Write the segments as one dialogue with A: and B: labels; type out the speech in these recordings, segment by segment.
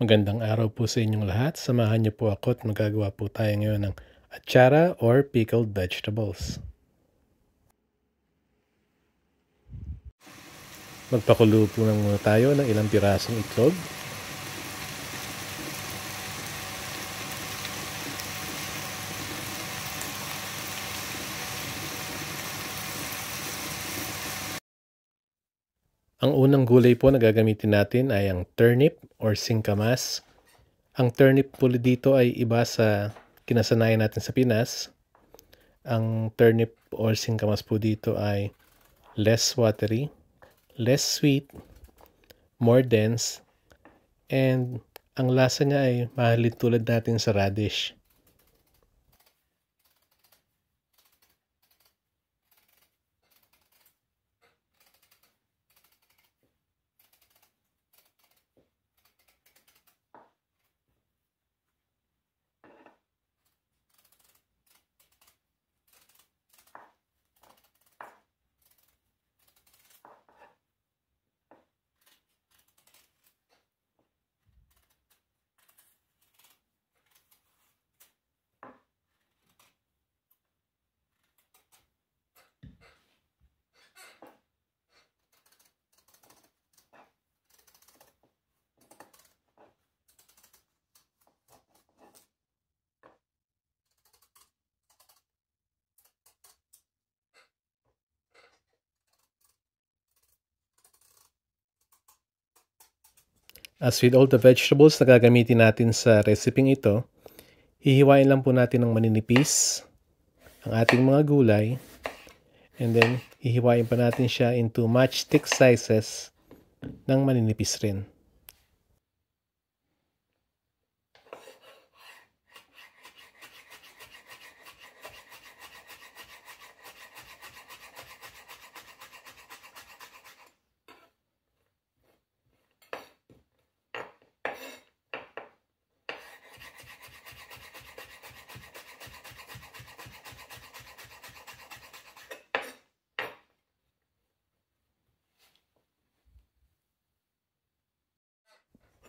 A: Magandang araw po sa inyong lahat. Samahan niyo po ako at magagawa po tayo ngayon ng atsara or pickled vegetables. Magpakulo po muna tayo ng ilang pirasong itlog. Ang unang gulay po na gagamitin natin ay ang turnip or singkamas. Ang turnip po dito ay iba sa kinasanayan natin sa Pinas. Ang turnip or singkamas po dito ay less watery, less sweet, more dense, and ang lasa niya ay mahalin tulad natin sa radish. As with all the vegetables na gagamitin natin sa reseping ito, hihiwain lang po natin ng maninipis ang ating mga gulay, and then hihiwain pa natin siya into matchstick sizes ng maninipis rin.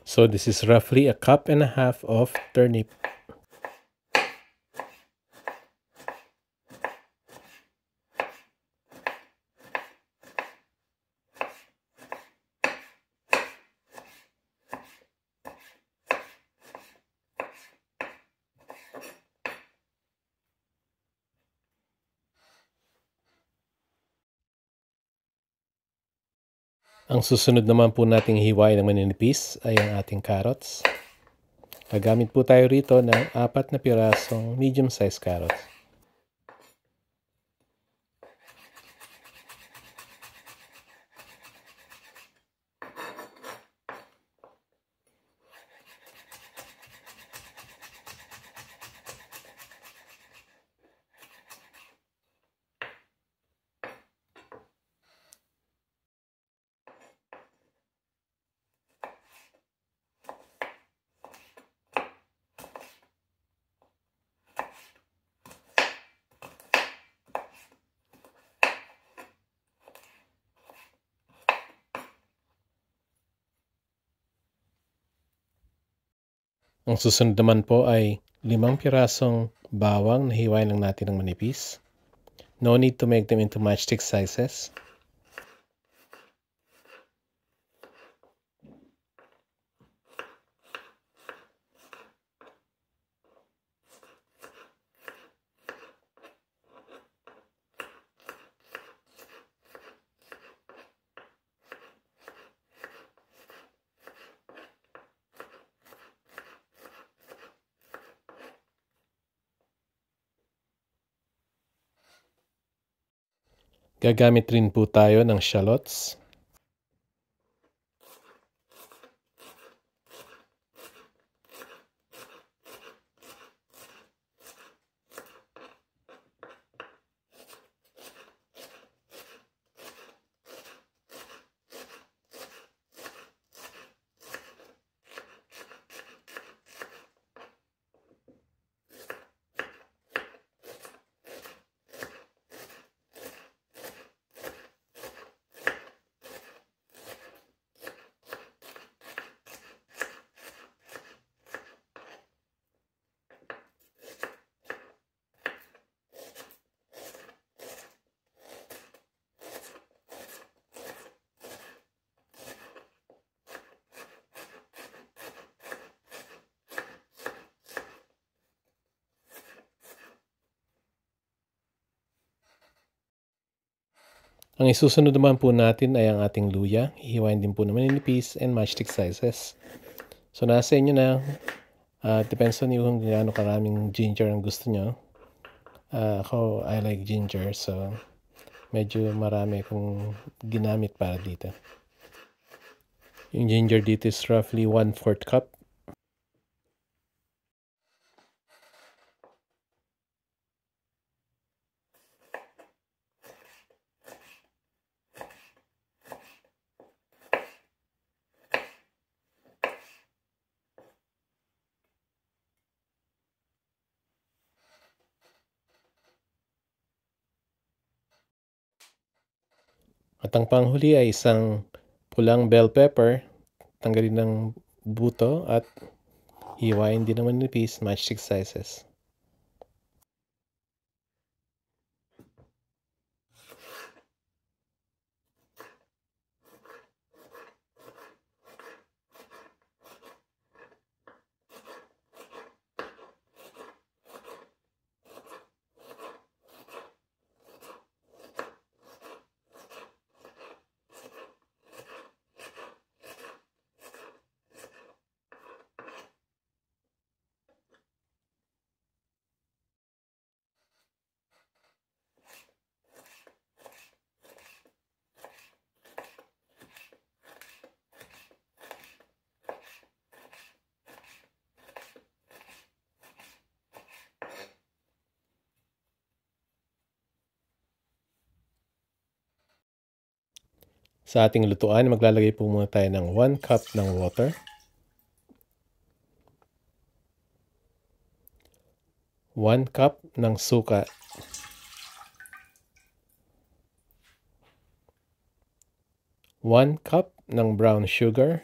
A: So this is roughly a cup and a half of turnip. Ang susunod naman po nating hiwain ng maninipis ay ang ating carrots. Gagamit po tayo rito ng 4 na pirasong medium-sized carrots. Ang susunod naman po ay 5 pirasong bawang na hiwain lang natin ng manipis. No need to make them into matchstick sizes. Gagamit rin po tayo ng shallots. Ang isusunod naman po natin ay ang ating luya. Hihiwain din po na maninipis and matchstick sizes. So nasa inyo na. Depends on you kung gaano karaming ginger ang gusto nyo. Ako, I like ginger, so medyo marami akong ginamit para dito. Yung ginger dito is roughly 1/4 cup. At ang panghuli ay isang pulang bell pepper. Tanggalin ng buto at hiwain din naman nipis, matchstick sizes. Sa ating lutuan, maglalagay po muna tayo ng 1 cup ng water. 1 cup ng suka. 1 cup ng brown sugar.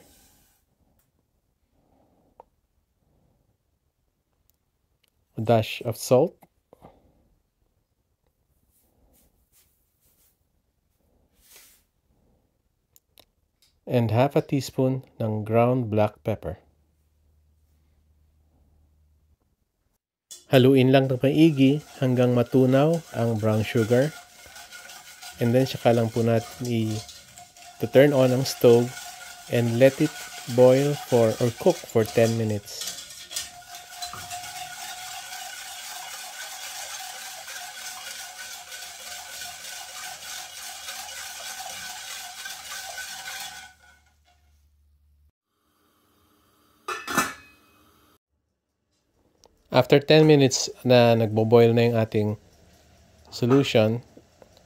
A: A dash of salt. And half a teaspoon ng ground black pepper. Haluin lang ng maigi hanggang matunaw ang brown sugar. And then saka lang po natin i-turn on ang stove and let it boil or cook for 10 minutes. After 10 minutes na nagbo-boil na yung ating solution,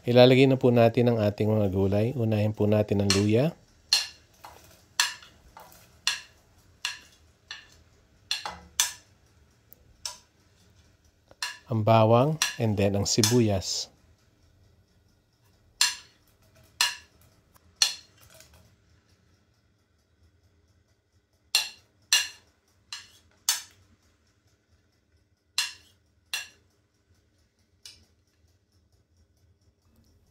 A: ilalagay na po natin ang ating mga gulay. Unahin po natin ang luya. Ang bawang and then ang sibuyas.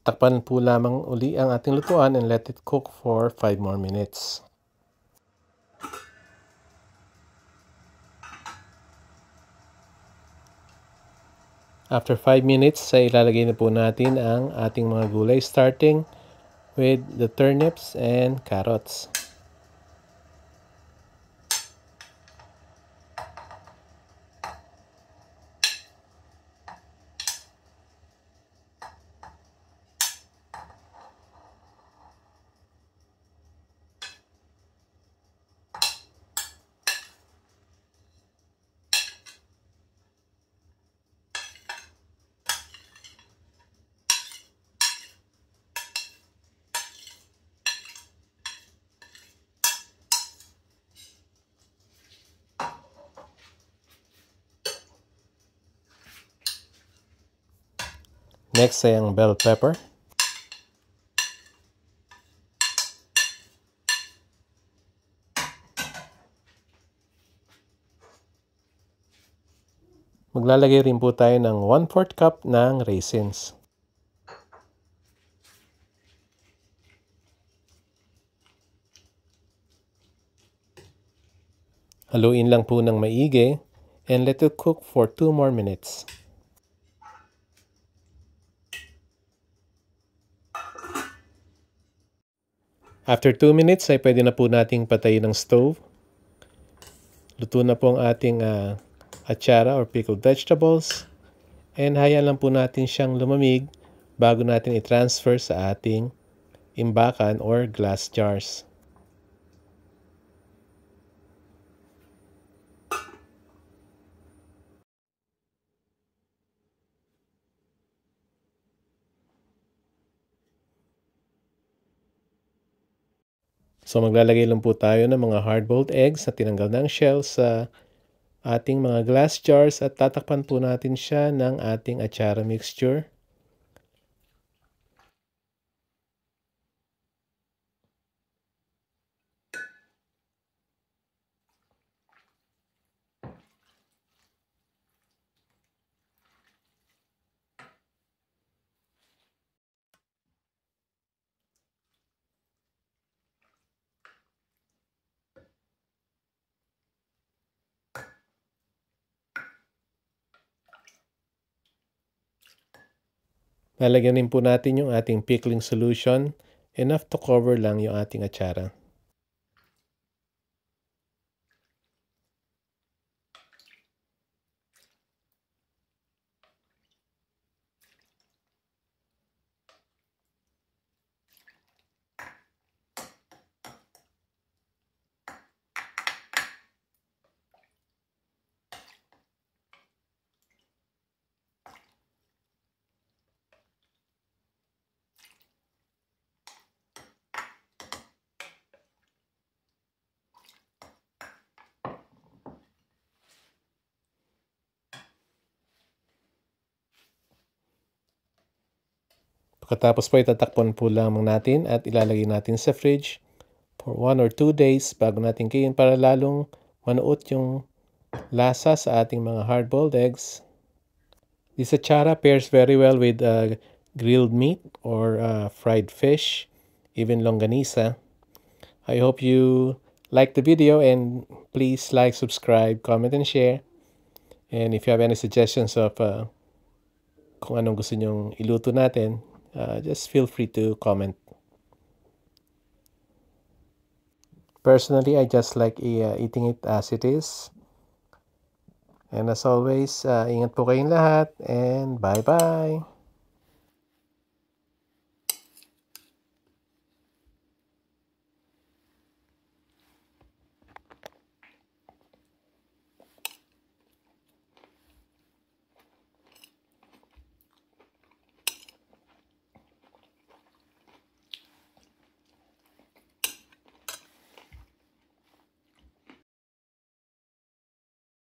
A: Takpan po lamang uli ang ating lutuan and let it cook for 5 more minutes. After 5 minutes, ay ilalagay na po natin ang ating mga gulay starting with the turnips and carrots. Next ay ang bell pepper. Maglalagay rin po tayo ng 1/4 cup ng raisins. Haluin lang po ng maigi and let it cook for 2 more minutes. After 2 minutes ay pwede na po nating patayin ang stove. Luto na po ang ating atsara or pickled vegetables. And hayaan lang po natin siyang lumamig bago natin i-transfer sa ating imbakan or glass jars. So maglalagay lang po tayo ng mga hard-boiled eggs na tinanggal ng shell sa ating mga glass jars at tatakpan po natin siya ng ating atsara mixture. Lalagyan din po natin yung ating pickling solution, enough to cover lang yung ating atsara. Pagkatapos po itatakpan po lamang natin at ilalagay natin sa fridge for 1 or 2 days bago natin kainin para lalong manuot yung lasa sa ating mga hard-boiled eggs. This atsara pairs very well with grilled meat or fried fish, even longanisa. I hope you like the video and please like, subscribe, comment, and share. And if you have any suggestions of kung anong gusto nyong iluto natin, just feel free to comment. Personally, I just like eating it as it is. And as always, ingat po kayong lahat and bye-bye!